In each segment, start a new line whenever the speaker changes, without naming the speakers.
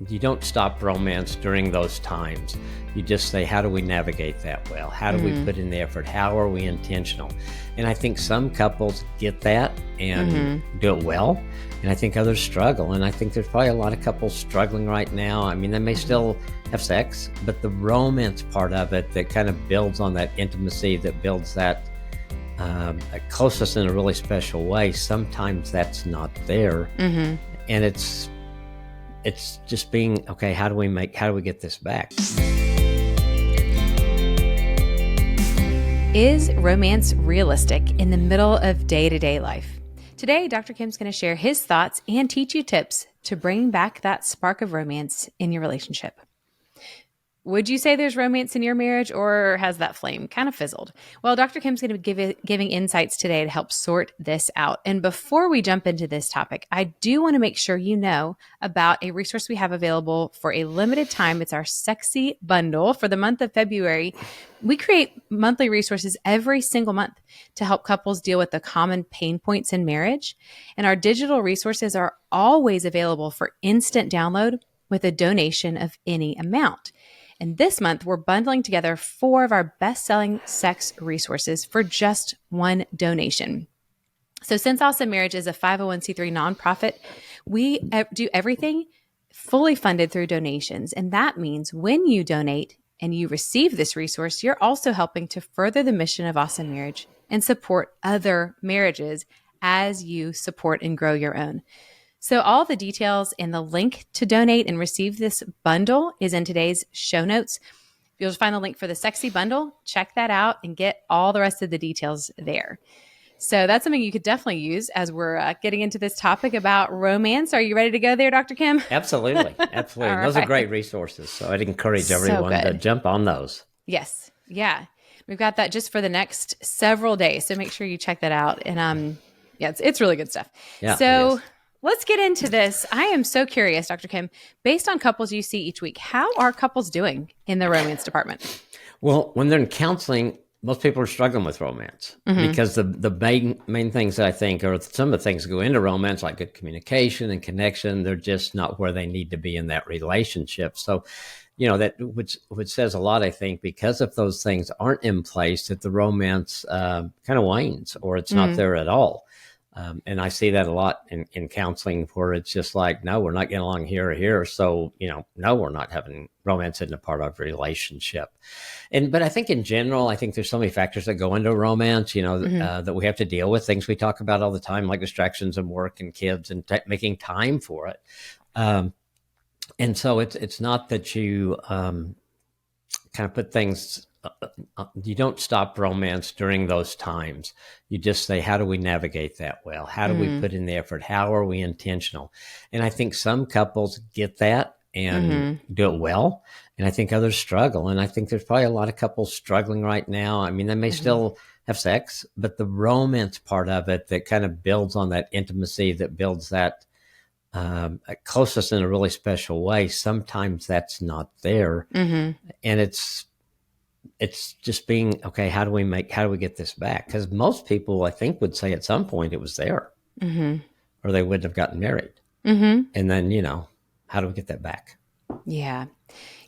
you don't stop romance during those times. You just say, how do we navigate that well? How do we put in the effort? How are we intentional? And I think some couples get that and do it well. And I think others struggle. And I think there's probably a lot of couples struggling right now. I mean, they may still have sex, but the romance part of it that kind of builds on that intimacy, that builds that closeness in a really special way, sometimes that's not there. And it's just being, okay, how do we get this back?
Is romance realistic in the middle of day-to-day life? Today, Dr. Kim's going to share his thoughts and teach you tips to bring back that spark of romance in your relationship. Would you say there's romance in your marriage, or has that flame kind of fizzled? Well, Dr. Kim's going to be giving insights today to help sort this out. And before we jump into this topic, I do want to make sure you know about a resource we have available for a limited time. It's our Sexy Bundle for the month of February. We create monthly resources every single month to help couples deal with the common pain points in marriage. And our digital resources are always available for instant download with a donation of any amount. And this month, we're bundling together 4 of our best-selling sex resources for just one donation. So since Awesome Marriage is a 501c3 nonprofit, we do everything fully funded through donations. And that means when you donate and you receive this resource, you're also helping to further the mission of Awesome Marriage and support other marriages as you support and grow your own. So all the details and the link to donate and receive this bundle is in today's show notes. You'll just find the link for the Sexy Bundle. Check that out and get all the rest of the details there. So that's something you could definitely use as we're getting into this topic about romance. Are you ready to go there, Dr. Kim?
Absolutely. Absolutely. Those are great resources. So I'd encourage everyone to jump on those.
Yes. Yeah. We've got that just for the next several days. So make sure you check that out. And yeah, it's really good stuff.
Yeah,
so let's get into this. I am so curious, Dr. Kim, based on couples you see each week, how are couples doing in the romance department?
Well, when they're in counseling, most people are struggling with romance because the main things that I think are some of the things that go into romance, like good communication and connection, they're just not where they need to be in that relationship. So, that which says a lot, I think, because if those things aren't in place, that the romance kind of wanes or it's not there at all. And I see that a lot in counseling where it's just like, no, we're not getting along here or here. So, no, we're not having romance in a part of a relationship. But I think in general, I think there's so many factors that go into romance, that we have to deal with, things we talk about all the time, like distractions and work and kids and making time for it. And so it's not that you kind of put things, you don't stop romance during those times. You just say, how do we navigate that well? How do we put in the effort? How are we intentional? And I think some couples get that and do it well. And I think others struggle. And I think there's probably a lot of couples struggling right now. I mean, they may still have sex, but the romance part of it that kind of builds on that intimacy, that builds that closeness in a really special way, sometimes that's not there. And it's just being, okay, how do we get this back? Because most people, I think, would say at some point it was there or they wouldn't have gotten married. And then, how do we get that back?
Yeah.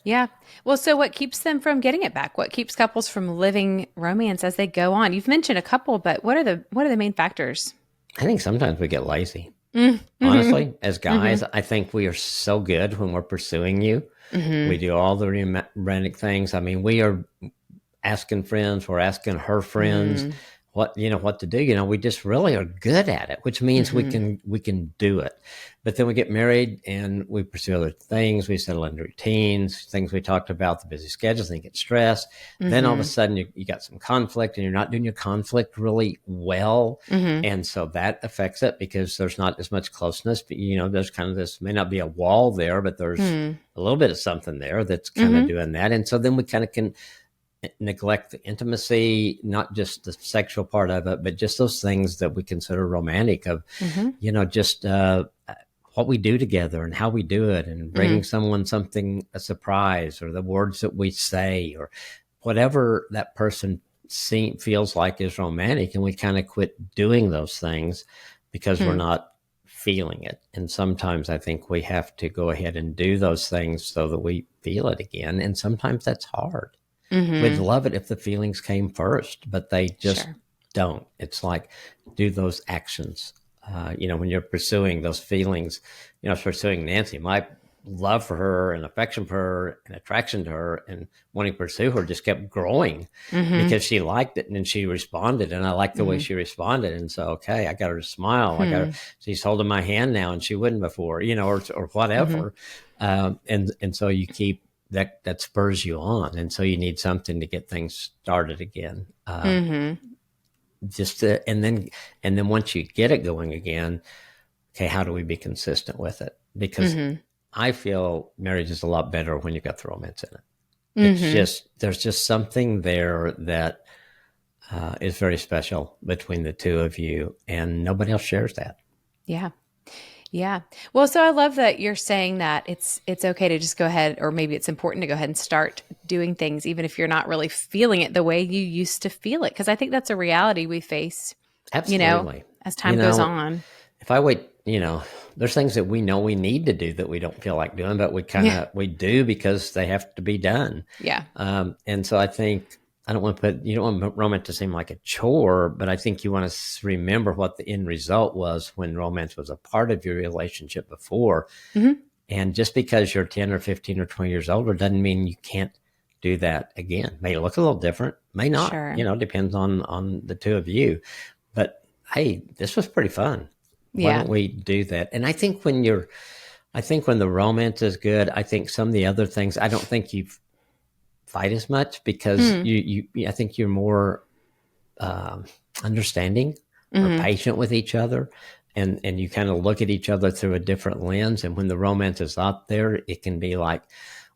Yeah. Well, so what keeps them from getting it back? What keeps couples from living romance as they go on? You've mentioned a couple, but what are the main factors?
I think sometimes we get lazy. Honestly, as guys, I think we are so good when we're pursuing you. We do all the romantic things. I mean, we are asking friends, we're asking her friends what to do. We just really are good at it, which means we can do it. But then we get married and we pursue other things. We settle into routines, things we talked about, the busy schedules, and you get stressed. Then all of a sudden you got some conflict and you're not doing your conflict really well. And so that affects it because there's not as much closeness. But, there's kind of this, may not be a wall there, but there's a little bit of something there that's kind of doing that. And so then we kind of can neglect the intimacy, not just the sexual part of it, but just those things that we consider romantic of, just what we do together and how we do it and bringing someone a surprise or the words that we say or whatever that person feels like is romantic. And we kind of quit doing those things because we're not feeling it. And sometimes I think we have to go ahead and do those things so that we feel it again. And sometimes that's hard. We'd love it if the feelings came first, but they just don't. It's like, do those actions. When you're pursuing those feelings, pursuing Nancy, my love for her and affection for her and attraction to her and wanting to pursue her just kept growing because she liked it and she responded, and I liked the way she responded. And so, okay, I got her to smile. She's holding my hand now and she wouldn't before, or whatever. And so you keep that spurs you on. And so you need something to get things started again. And then once you get it going again, okay, how do we be consistent with it? Because I feel marriage is a lot better when you've got the romance in it. There's just something there that is very special between the two of you, and nobody else shares that.
Yeah. Yeah. Well, so I love that you're saying that it's okay to just go ahead, or maybe it's important to go ahead and start doing things, even if you're not really feeling it the way you used to feel it. Because I think that's a reality we face,
Absolutely.
As time goes on.
If I wait, there's things that we know we need to do that we don't feel like doing, but we do because they have to be done.
Yeah.
And so I think you don't want romance to seem like a chore, but I think you want to remember what the end result was when romance was a part of your relationship before. And just because you're 10 or 15 or 20 years older doesn't mean you can't do that again. May look a little different, may not, depends on the two of you. But hey, this was pretty fun. Why don't we do that? And I think when the romance is good, I think some of the other things, I don't think you fight as much because I think you're more understanding or patient with each other. And you kind of look at each other through a different lens. And when the romance is out there, it can be like,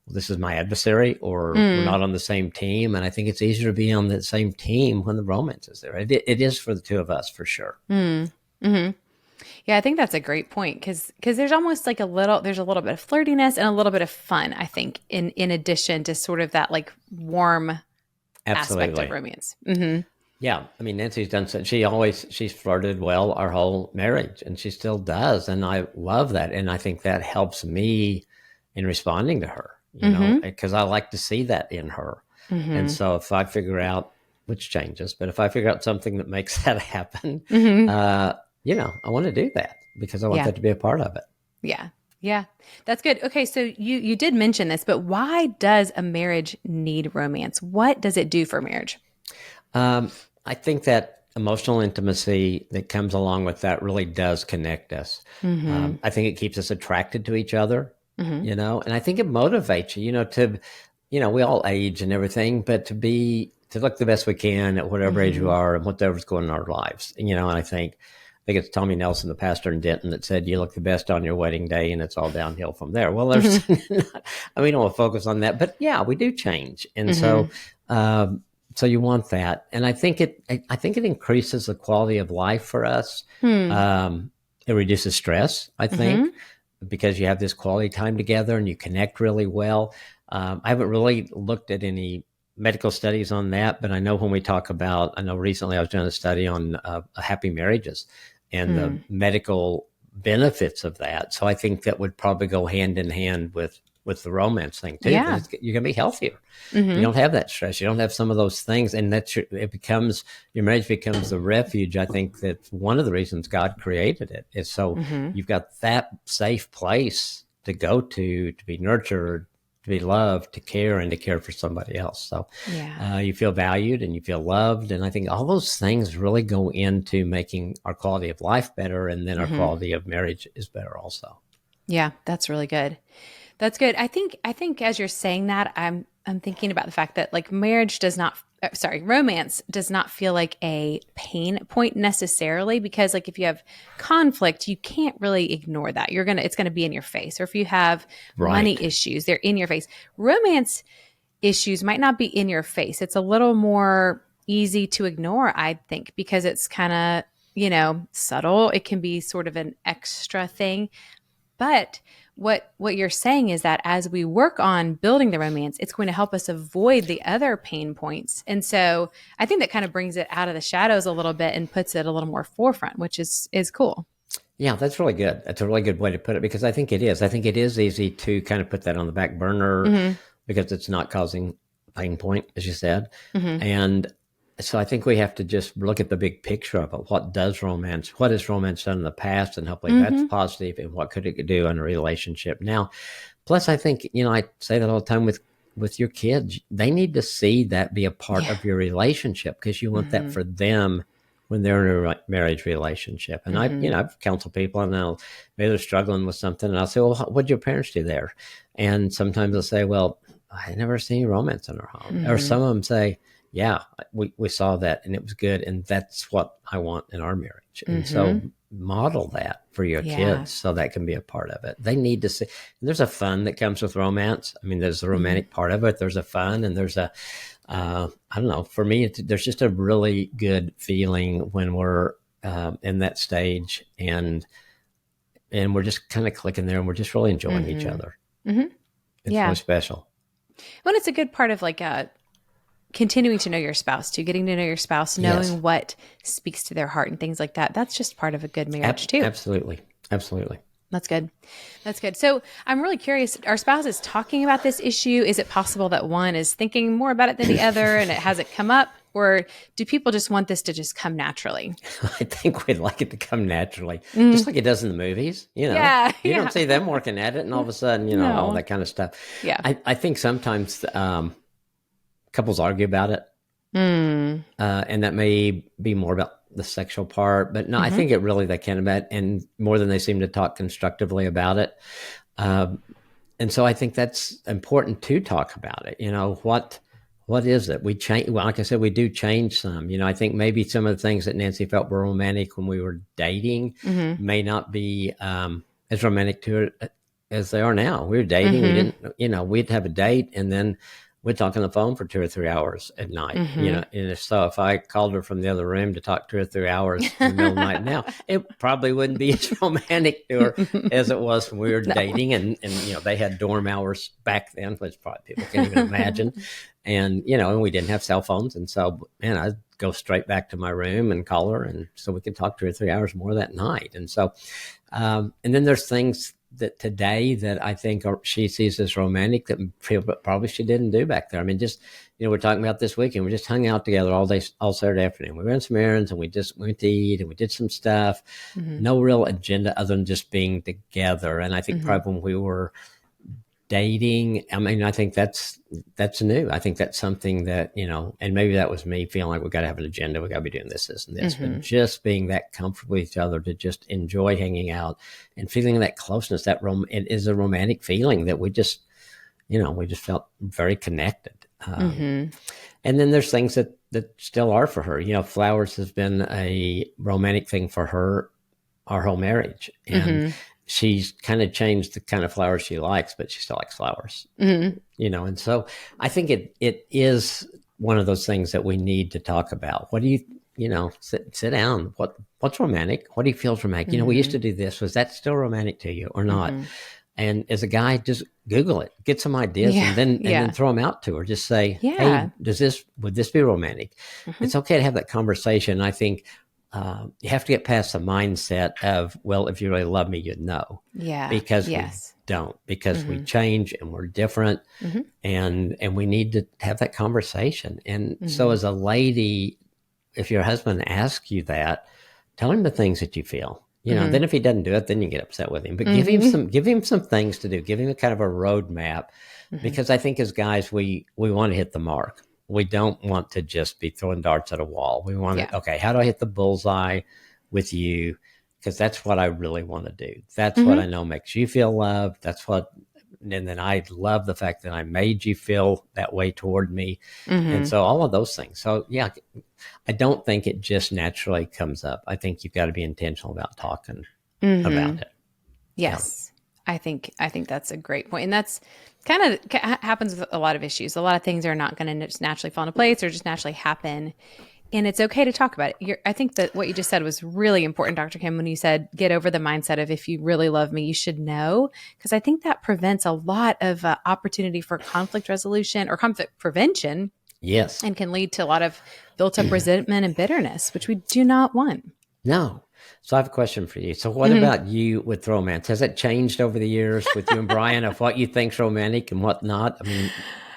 well, this is my adversary, or we're not on the same team. And I think it's easier to be on the same team when the romance is there. It is for the two of us, for sure.
Yeah, I think that's a great point because there's almost like there's a little bit of flirtiness and a little bit of fun, I think, in addition to sort of that like warm aspect of romance.
Yeah. I mean, Nancy's done so. She's flirted well our whole marriage, and she still does. And I love that. And I think that helps me in responding to her, because I like to see that in her. And so if I figure out, which changes, but if I figure out something that makes that happen, I want to do that because I want that to be a part of it.
Yeah. Yeah. That's good. Okay. So you did mention this, but why does a marriage need romance? What does it do for marriage?
I think that emotional intimacy that comes along with that really does connect us. I think it keeps us attracted to each other, and I think it motivates you, we all age and everything, but to look the best we can at whatever age you are and whatever's going on in our lives. And I think it's Tommy Nelson, the pastor in Denton, that said, you look the best on your wedding day and it's all downhill from there. Well, there's, we don't want to focus on that, but yeah, we do change. And so you want that. And I think it increases the quality of life for us. It reduces stress, I think, because you have this quality time together and you connect really well. I haven't really looked at any medical studies on that, but I know when we talk about, I know recently I was doing a study on happy marriages and the medical benefits of that. So I think that would probably go hand in hand with the romance thing too. Yeah. You're going to be healthier. You don't have that stress. You don't have some of those things. And your marriage becomes the refuge. I think that's one of the reasons God created it is so you've got that safe place to go to be nurtured, to be loved, to care, and to care for somebody else. So you feel valued and you feel loved. And I think all those things really go into making our quality of life better. And then our quality of marriage is better also. Yeah,
that's really good. That's good. I think as you're saying that, I'm thinking about the fact that like romance does not feel like a pain point necessarily, because like if you have conflict, you can't really ignore that. It's gonna be in your face. Or if you have money issues, they're in your face. Romance issues might not be in your face. It's a little more easy to ignore, I think, because it's kind of, subtle. It can be sort of an extra thing. But what you're saying is that as we work on building the romance, it's going to help us avoid the other pain points. And so I think that kind of brings it out of the shadows a little bit and puts it a little more forefront, which is cool.
Yeah, that's really good. That's a really good way to put it because I think it is. I think it is easy to kind of put that on the back burner
Mm-hmm.
because it's not causing pain point, as you said.
Mm-hmm.
And so I think we have to just look at the big picture of it. What has romance done in the past? And hopefully that's
Mm-hmm.
positive. And what could it do in a relationship now? Plus, I think, I say that all the time with your kids. They need to see that be a part
Yeah.
of your relationship because you want that
Mm-hmm.
for them when they're in a marriage relationship. And
Mm-hmm.
I've counseled people and maybe they're struggling with something. And I'll say, well, what did your parents do there? And sometimes they'll say, well, I never seen any romance in our home. Or
Mm-hmm.
some of them say, yeah, we saw that and it was good. And that's what I want in our marriage. And so
Mm-hmm.
model that for your
Yeah.
kids so that can be a part of it. They need to see there's a fun that comes with romance. I mean, there's the romantic part of it. There's a fun and there's I don't know. For me, there's just a really good feeling when we're in that stage and we're just kind of clicking there and we're just really enjoying each
Mm-hmm.
other.
Mm-hmm.
It's
Yeah.
really special.
Well, it's a good part of like continuing to know your spouse too, getting to know your spouse, knowing
Yes.
what speaks to their heart and things like that. That's just part of a good marriage too.
Absolutely. Absolutely.
That's good. That's good. So I'm really curious, are spouses talking about this issue? Is it possible that one is thinking more about it than the other and it hasn't come up? Or do people just want this to just come naturally?
I think we'd like it to come naturally,
Mm.
just like it does in the movies.
Yeah.
You
Yeah.
don't see them working at it, and all of a sudden, all
No.
that kind of stuff.
Yeah.
I think sometimes couples argue about it,
Mm.
and that may be more about the sexual part, but no, I
Mm-hmm.
think it really they can about, and more than they seem to talk constructively about it. And so I think that's important to talk about it. What is it? We change. Well, like I said, we do change some. I think maybe some of the things that Nancy felt were romantic when we were dating
Mm-hmm.
may not be as romantic to her as they are now. We were dating. We
Mm-hmm.
didn't. We'd have a date, and then we'd talk on the phone for 2 or 3 hours at night.
Mm-hmm.
And if I called her from the other room to talk 2 or 3 hours in the middle of the night now, it probably wouldn't be as romantic to her as it was when we were dating. And they had dorm hours back then, which probably people can't even imagine. And, and we didn't have cell phones. And so, man, I'd go straight back to my room and call her. And so we could talk 2 or 3 hours more that night. And so, and then there's things that today that I think she sees as romantic that probably she didn't do back there. I mean, just, we're talking about this weekend. We just hung out together all day, all Saturday afternoon. We ran some errands and we just went to eat and we did some stuff.
Mm-hmm.
No real agenda other than just being together. And I think
Mm-hmm.
probably when we were dating, I mean, I think that's new. I think that's something that, and maybe that was me feeling like we got to have an agenda. We got to be doing this, this, and this,
Mm-hmm.
but just being that comfortable with each other to just enjoy hanging out and feeling that closeness, it is a romantic feeling that we just felt very connected.
Mm-hmm.
And then there's things that still are for her. Flowers has been a romantic thing for her, our whole marriage. And
Mm-hmm.
she's kind of changed the kind of flowers she likes, but she still likes flowers.
Mm-hmm.
And so I think it is one of those things that we need to talk about. What do you, sit down. What's romantic? What do you feel is romantic?
Mm-hmm.
We used to do this. Was that still romantic to you or not?
Mm-hmm.
And as a guy, just Google it, get some ideas,
Yeah.
and then throw them out to her. Just say,
Yeah.
hey, would this be romantic?
Mm-hmm.
It's okay to have that conversation. I think you have to get past the mindset of, well, if you really love me, you'd know.
Yeah.
Because we don't, because we change and we're different,
Mm-hmm.
and we need to have that conversation. And so as a lady, if your husband asks you that, tell him the things that you feel. Then if he doesn't do it, then you get upset with him. But give him some things to do. Give him a kind of a roadmap, because I think as guys, we want to hit the mark. We don't want to just be throwing darts at a wall. We want to, okay, how do I hit the bullseye with you? Because that's what I really want to do. That's what I know makes you feel loved. And then I love the fact that I made you feel that way toward me. And so all of those things. So yeah, I don't think it just naturally comes up. I think you've got to be intentional about talking about it.
Yes. I think that's a great point. And that's kind of happens with a lot of issues. A lot of things are not going to just naturally fall into place or just naturally happen. And it's okay to talk about it. I think that what you just said was really important, Dr. Kim, when you said, get over the mindset of, if you really love me, you should know. Because I think that prevents a lot of opportunity for conflict resolution or conflict prevention.
Yes.
And can lead to a lot of built up resentment and bitterness, which we do not want.
No. So I have a question for you. So what about you with romance? Has it changed over the years with you and Brian of what you think's romantic and what not? I mean,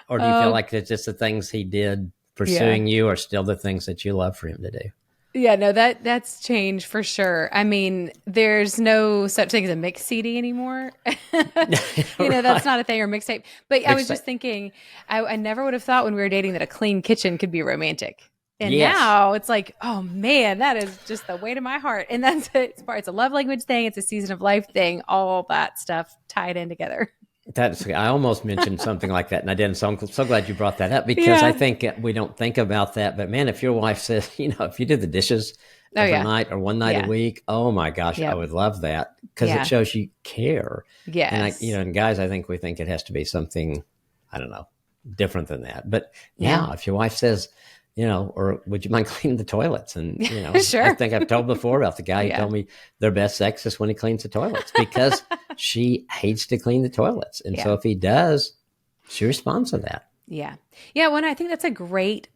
or do you feel like it's just the things he did
Yeah.
pursuing you are still the things that you love for him to do?
Yeah, no, that's changed for sure. I mean, there's no such thing as a mix CD anymore. That's
Right.
not a thing, or mixtape. But I was just thinking, I never would have thought when we were dating that a clean kitchen could be romantic. And
Yes.
now it's like, oh man, that is just the weight of my heart. And that's it's a love language thing, it's a season of life thing, all that stuff tied in together.
I almost mentioned something like that, and I didn't. So I'm so glad you brought that up because I
Yeah.
think we don't think about that. But man, if your wife says, if you did the dishes
Oh
every
yeah.
night or one night
Yeah.
a week, oh my gosh, I
Yep.
would love that because
Yeah.
it shows you care. And
Yes.
and guys, I think we think it has to be something, I don't know, different than that. But
Yeah.
yeah, if your wife says, or would you mind cleaning the toilets? And,
Sure.
I think I've told before about the guy who
Yeah.
told me their best sex is when he cleans the toilets because she hates to clean the toilets. And so
Yeah.
if he does, she responds to that.
Yeah. Yeah. Well, I think that's a great,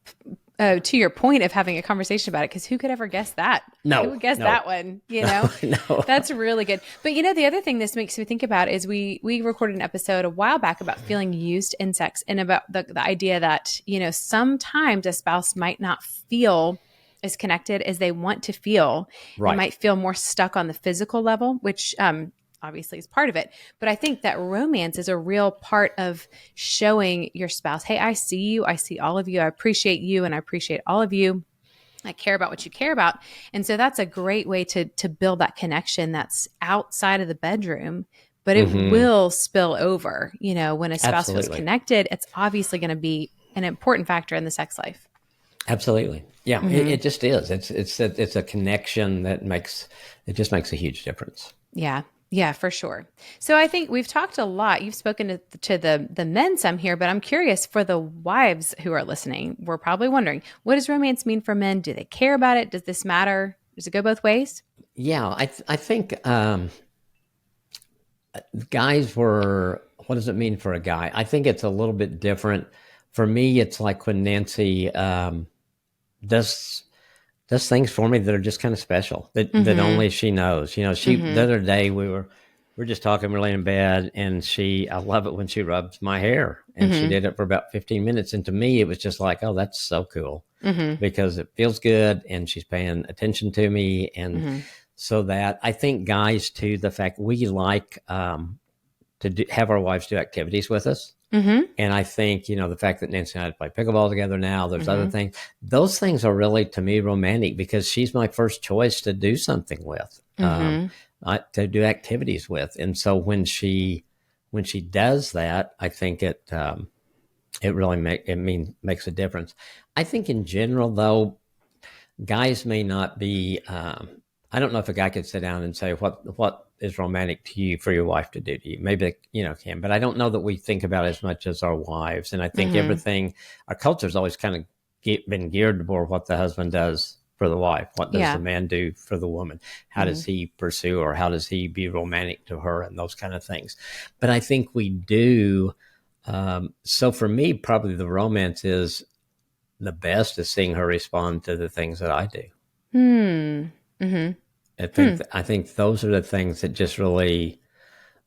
to your point of having a conversation about it, because who could ever guess that?
No,
Who would guess
no.
that one?
No.
That's really good. But the other thing this makes me think about is we recorded an episode a while back about feeling used in sex, and about the idea that, sometimes a spouse might not feel as connected as they want to feel.
Right.
They might feel more stuck on the physical level, which obviously is part of it. But I think that romance is a real part of showing your spouse, hey, I see you. I see all of you. I appreciate you, and I appreciate all of you. I care about what you care about. And so that's a great way to build that connection that's outside of the bedroom, but it will spill over. When a spouse feels
Absolutely.
connected, it's obviously going to be an important factor in the sex life.
Absolutely. Yeah, it just is. It's a connection that makes a huge difference.
Yeah. Yeah, for sure. So I think we've talked a lot. You've spoken to the men some here, but I'm curious for the wives who are listening. We're probably wondering, what does romance mean for men? Do they care about it? Does this matter? Does it go both ways?
Yeah, I think guys what does it mean for a guy? I think it's a little bit different. For me, it's like when Nancy does things for me that are just kind of special that only she knows. The other day we were just talking, we're laying in bed, and I love it when she rubs my hair, and she did it for about 15 minutes. And to me, it was just like, oh, that's so cool because it feels good and she's paying attention to me. And so that I think guys too, the fact we like to have our wives do activities with us. And I think, the fact that Nancy and I play pickleball together now, there's other things. Those things are really, to me, romantic because she's my first choice to do something with, to do activities with. And so when she does that, I think it really makes a difference. I think in general, though, guys may not be. I don't know if a guy could sit down and say what is romantic to you for your wife to do to you. Maybe can, but I don't know that we think about it as much as our wives. And I think everything, our culture's always kind of been geared toward what the husband does for the wife. What does the man do for the woman? How does he pursue, or how does he be romantic to her, and those kind of things. But I think we do. So for me, probably the romance is the best is seeing her respond to the things that I do. I think those are the things that just really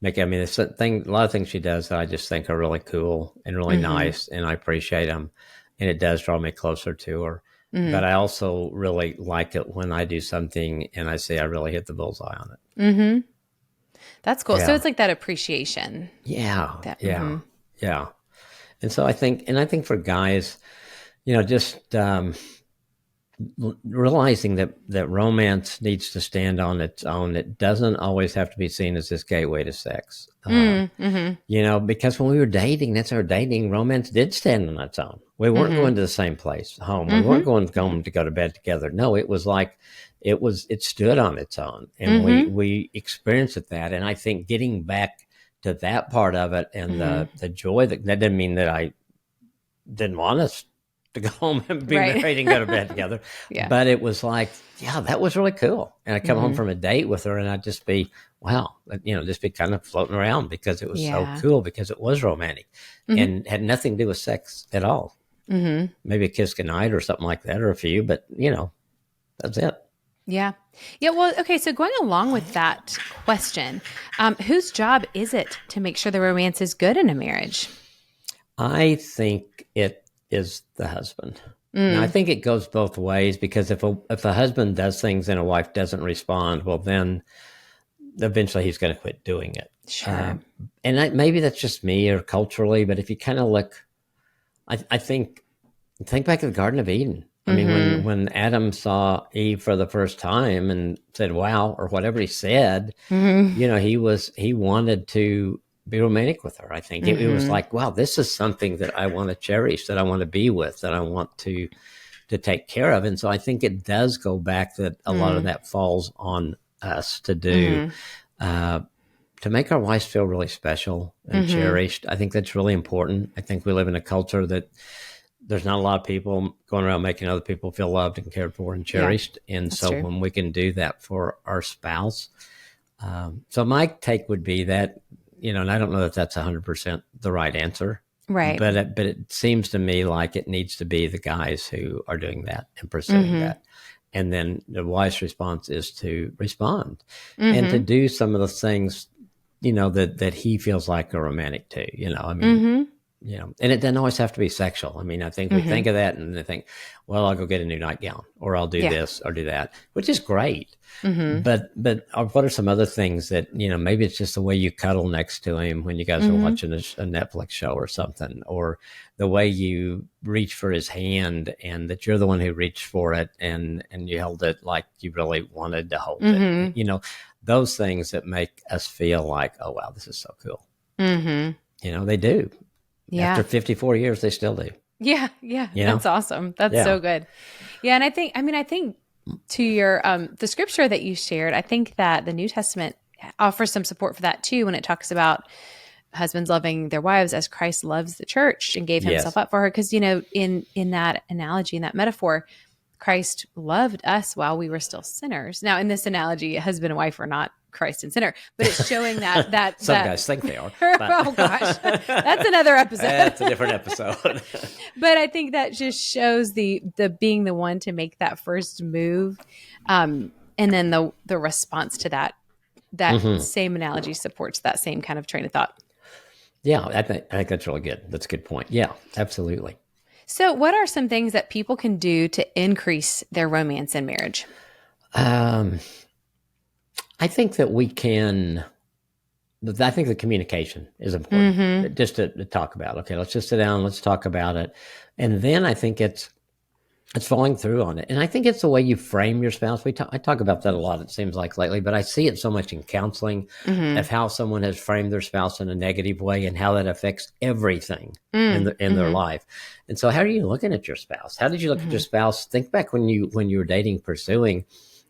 make. I mean, a lot of things she does that I just think are really cool and really nice, and I appreciate them, and it does draw me closer to her. But I also really like it when I do something and I say I really hit the bullseye on it.
That's cool.
Yeah.
So it's like that appreciation.
Yeah, yeah. And so I think for guys, just realizing that romance needs to stand on its own. It doesn't always have to be seen as this gateway to sex. Because when we were dating, that's our dating. Romance did stand on its own. We weren't going to the same place home. We weren't going home to go to bed together. No, it was like it stood on its own, and we experienced that. And I think getting back to that part of it and the joy that didn't mean that I didn't want us to go home and be married and go to bed together. But it was like, yeah, that was really cool. And I come home from a date with her and I'd just be, wow, just be kind of floating around because it was so cool, because it was romantic and had nothing to do with sex at all. Maybe a kiss goodnight or something like that, or a few, but that's it.
Yeah. Yeah. Well, okay. So going along with that question, whose job is it to make sure the romance is good in a marriage?
I think it is the husband. Now, I
Mm,
think it goes both ways, because if a husband does things and a wife doesn't respond, well, then eventually he's going to quit doing it.
sure.
Maybe that's just me or culturally, but if you kind of look, I think back to the Garden of Eden. I mean,
Mm-hmm.
when Adam saw Eve for the first time and said, "Wow," or whatever he said,
Mm-hmm.
he wanted to be romantic with her. I think it was
Mm-hmm.
like, wow, this is something that I want to cherish, that I want to be with, that I want to take care of. And so I think it does go back that a lot of that falls on us to do,
Mm-hmm.
uh, to make our wives feel really special and
Mm-hmm.
cherished. I think that's really important. I think we live in a culture that there's not a lot of people going around making other people feel loved and cared for and
Yeah,
cherished. And
that's
so
true.
when we can do that for our spouse, so my take would be that, and I don't know that that's 100% the right answer,
Right.
but it seems to me like it needs to be the guys who are doing that and pursuing
Mm-hmm.
that. And then the wife's response is to respond and to
Mm-hmm.
do some of the things, that he feels like are romantic too. I mean,
Mm-hmm.
and it doesn't always have to be sexual. I mean, I think we
Mm-hmm.
think of that and they think, well, I'll go get a new nightgown, or I'll do
Yeah.
this or do that, which is great.
Mm-hmm.
But what are some other things that, maybe it's just the way you cuddle next to him when you guys are
Mm-hmm.
watching a Netflix show or something, or the way you reach for his hand and that you're the one who reached for it and you held it like you really wanted to hold it.
Mm-hmm.
Those things that make us feel like, oh, wow, this is so cool.
Mm-hmm.
They do. After
Yeah.
54 years, they still do.
Yeah. Yeah.
You know?
That's awesome. That's
Yeah.
so good. Yeah. And I think to your, the scripture that you shared, I think that the New Testament offers some support for that too, when it talks about husbands loving their wives as Christ loves the church and gave himself
Yes.
up for her. Because, in that analogy, in that metaphor, Christ loved us while we were still sinners. Now, in this analogy, husband and wife are not Christ and sinner, but it's showing that
Some guys think they are.
oh gosh, that's another episode.
That's a different episode.
But I think that just shows the being the one to make that first move, and then the response to that
Hmm.
same analogy supports that same kind of train of thought.
Yeah, I think that's really good. That's a good point. Yeah, absolutely.
So, what are some things that people can do to increase their romance in marriage?
Um, I think that we can. I think the communication is important,
Mm-hmm.
just to talk about. Okay, let's just sit down. Let's talk about it, and then I think it's following through on it. And I think it's the way you frame your spouse. I talk about that a lot, it seems like lately, but I see it so much in counseling
Mm-hmm.
of how someone has framed their spouse in a negative way and how that affects everything in their
Mm-hmm.
life. And so how are you looking at your spouse? How did you look at your
Mm-hmm.
spouse? Think back when you were dating, pursuing,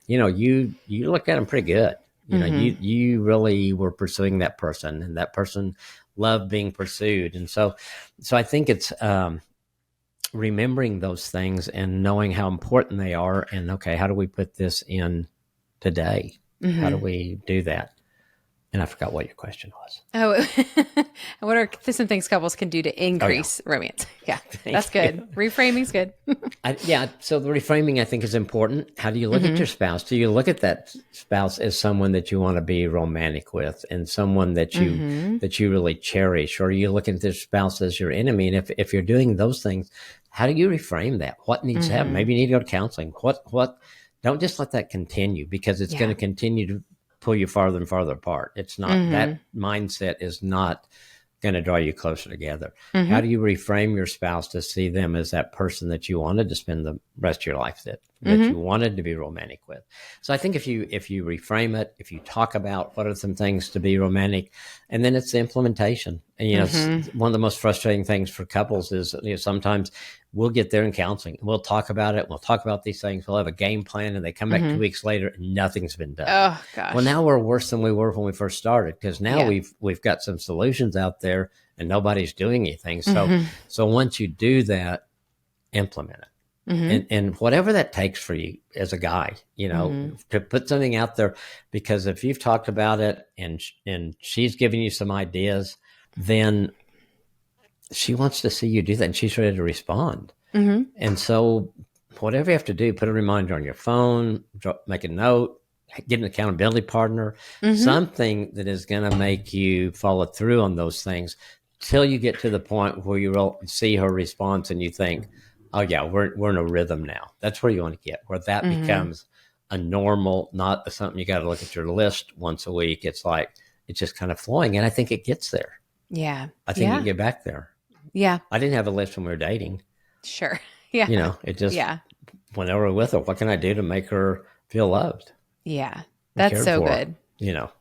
you looked at them pretty good.
Mm-hmm.
You really were pursuing that person, and that person loved being pursued. And so I think it's, remembering those things and knowing how important they are, and okay, how do we put this in today? How do
Mm-hmm.
we do that? And I forgot what your question was.
Oh, what are some things couples can do to
Oh yeah.
increase romance? Yeah,
Thank
that's
you.
good. Reframing's good.
So the reframing, I think, is important. How do you look at
Mm-hmm.
your spouse? Do you look at that spouse as someone that you want to be romantic with, and someone that you
Mm-hmm.
really cherish, or are you looking at this spouse as your enemy? And if you're doing those things, how do you reframe that? What needs to happen?
Mm-hmm.
Maybe you need to go to counseling. What? Don't just let that continue, because it's going
Yeah.
to continue to pull you farther and farther apart. It's not,
Mm-hmm.
that mindset is not going to draw you closer together.
Mm-hmm.
How do you reframe your spouse to see them as that person that you wanted to spend the rest of your life that
Mm-hmm.
you wanted to be romantic with? So I think if you reframe it, if you talk about what are some things to be romantic, and then it's the implementation. And
Mm-hmm.
one of the most frustrating things for couples is, sometimes we'll get there in counseling and we'll talk about it. We'll talk about these things. We'll have a game plan, and they come back
Mm-hmm.
2 weeks later and nothing's been done.
Oh gosh.
Well, now we're worse than we were when we first started, because now
Yeah.
we've got some solutions out there and nobody's doing anything.
Mm-hmm.
So once you do that, implement it.
Mm-hmm.
And whatever that takes for you as a guy,
Mm-hmm.
to put something out there, because if you've talked about it and she's giving you some ideas, then she wants to see you do that, and she's ready to respond.
Mm-hmm.
And so whatever you have to do, put a reminder on your phone, make a note, get an accountability partner, something that is going to make you follow through on those things till you get to the point where you will see her response and you think, oh yeah, we're in a rhythm now. That's where you want to get, where that becomes a normal, not something you got to look at your list once a week. It's like, it's just kind of flowing. And I think it gets there.
Yeah.
I think you can get back there.
Yeah.
I didn't have a list when we were dating.
Sure. Yeah.
You know, it just, whenever we're with her, what can I do to make her feel loved?
Yeah. That's so good.
You know.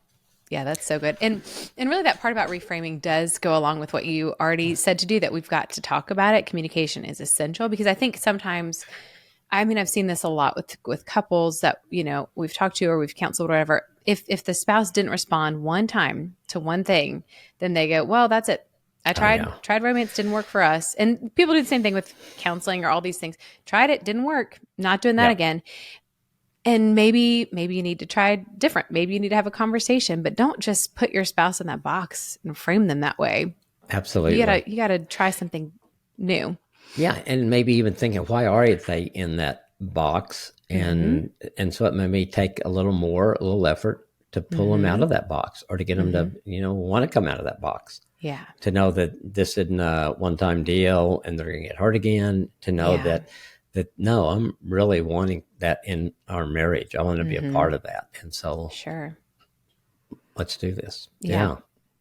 Yeah, that's so good. And really that part about reframing does go along with what you already said to do, that we've got to talk about it. Communication is essential, because I think sometimes, I mean, I've seen this a lot with couples that, you know, we've talked to or we've counseled or whatever. If the spouse didn't respond one time to one thing, then they go, well, that's it. I tried romance, didn't work for us. And people do the same thing with counseling or all these things. Tried it, didn't work. Not doing that again. And maybe you need to try different. Maybe you need to have a conversation, but don't just put your spouse in that box and frame them that way.
Absolutely.
You gotta try something new.
Yeah. And maybe even thinking, why are they in that box? And so it may take a little effort to pull them out of that box, or to get them to, you know, want to come out of that box.
Yeah.
To know that this isn't a one-time deal and they're going to get hurt again. To know that no, I'm really wanting that in our marriage. I want to be a part of that. And so let's do this. Yeah.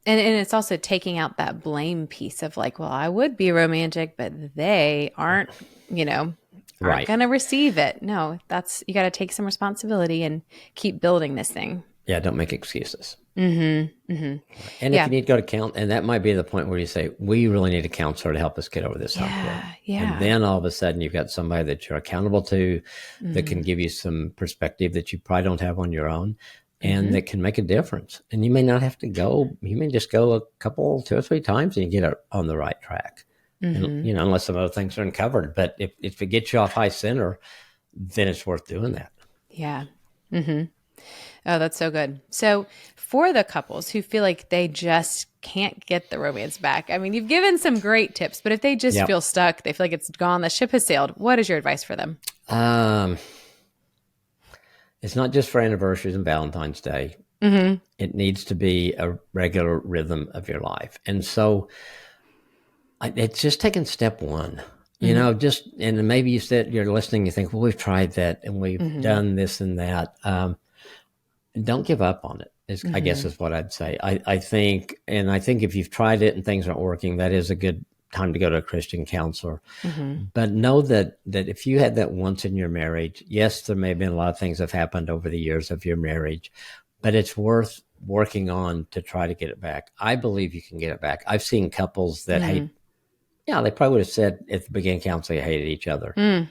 And it's also taking out that blame piece of like, well, I would be romantic, but they aren't, you know, aren't going to receive it. No, you got to take some responsibility and keep building this thing.
Yeah, don't make excuses. And if you need to go to count, and that might be the point where you say, we really need a counselor to help us get over this hump. And then all of a sudden you've got somebody that you're accountable to, that can give you some perspective that you probably don't have on your own, and that can make a difference. And you may not have to go, you may just go a couple, 2 or 3 times and you get it on the right track. And, you know, unless some other things are uncovered. But if it gets you off high center, then it's worth doing that.
Yeah. Oh, that's so good. So for the couples who feel like they just can't get the romance back, I mean, you've given some great tips, but if they just feel stuck, they feel like it's gone, the ship has sailed, what is your advice for them?
It's not just for anniversaries and Valentine's Day. It needs to be a regular rhythm of your life. And so it's just taking step one. You know, and maybe you said, you're listening, you think, well, we've tried that and we've done this and that. Don't give up on it, I guess is what I'd say. I think if you've tried it and things aren't working, that is a good time to go to a Christian counselor. But know that if you had that once in your marriage, yes, there may have been a lot of things that have happened over the years of your marriage, but it's worth working on to try to get it back. I believe you can get it back. I've seen couples that hate, they probably would have said at the beginning of counseling, they hated each other.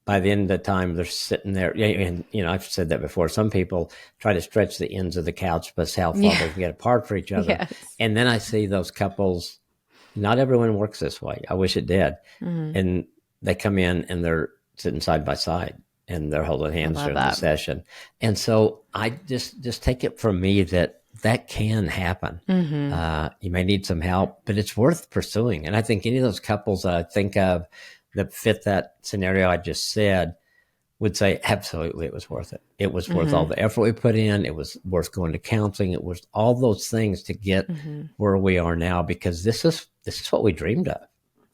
By the end of the time, they're sitting there. And, you know, I've said that before. Some people try to stretch the ends of the couch, but how far they can get apart for each other. And then I see those couples, not everyone works this way. I wish it did. And they come in and they're sitting side by side and they're holding hands during the session. And so I just take it from me that can happen. You may need some help, but it's worth pursuing. And I think any of those couples I think of that fit that scenario I just said would say, absolutely, it was worth it. It was worth all the effort we put in. It was worth going to counseling. It was all those things to get where we are now, because this is what we dreamed of.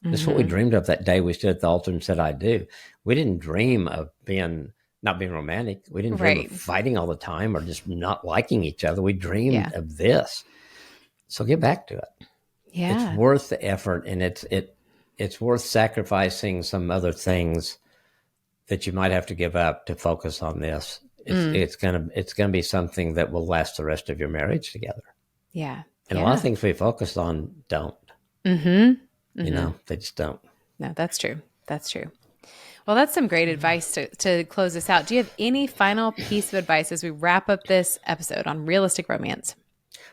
This is what we dreamed of that day we stood at the altar and said, I do. We didn't dream of not being romantic. We didn't dream of fighting all the time or just not liking each other. We dreamed of this. So get back to it. It's worth the effort, and it's worth sacrificing some other things that you might have to give up to focus on this. It's gonna be something that will last the rest of your marriage together. Yeah. And a lot of things we focus on don't. You know, they just don't.
No, that's true. That's true. Well, that's some great advice to close this out. Do you have any final piece of advice as we wrap up this episode on realistic romance?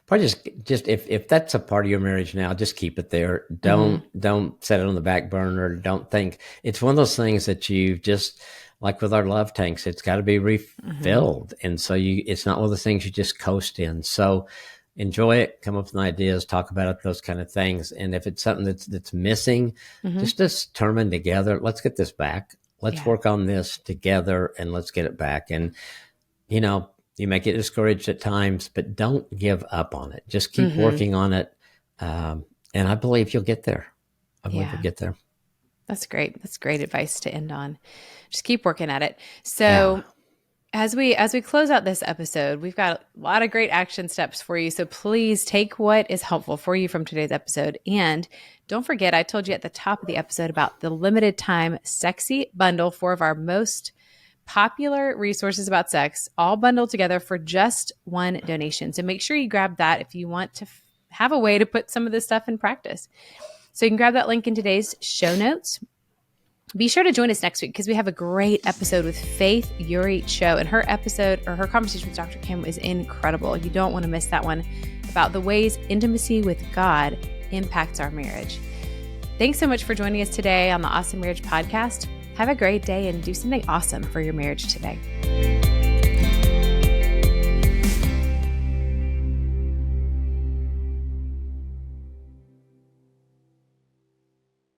Probably just if that's a part of your marriage now, just keep it there. Don't set it on the back burner. Don't think it's one of those things that you just, like with our love tanks, it's got to be refilled. And so it's not one of those things you just coast in. So enjoy it, come up with ideas, talk about it, those kind of things. And if it's something that's missing, just determine together, let's get this back. Let's work on this together and let's get it back. And, you know, you may get discouraged at times, but don't give up on it. Just keep working on it. And I believe you'll get there. I believe you'll get there.
That's great. That's great advice to end on. Just keep working at it. So as we close out this episode, we've got a lot of great action steps for you. So please take what is helpful for you from today's episode. And don't forget, I told you at the top of the episode about the limited time Sexy Bundle, 4 of our most popular resources about sex, all bundled together for just one donation. So make sure you grab that if you want to have a way to put some of this stuff in practice. So you can grab that link in today's show notes. Be sure to join us next week because we have a great episode with Faith Uriet-Show, and her conversation with Dr. Kim is incredible. You don't want to miss that one, about the ways intimacy with God impacts our marriage. Thanks so much for joining us today on the Awesome Marriage Podcast. Have a great day and do something awesome for your marriage today.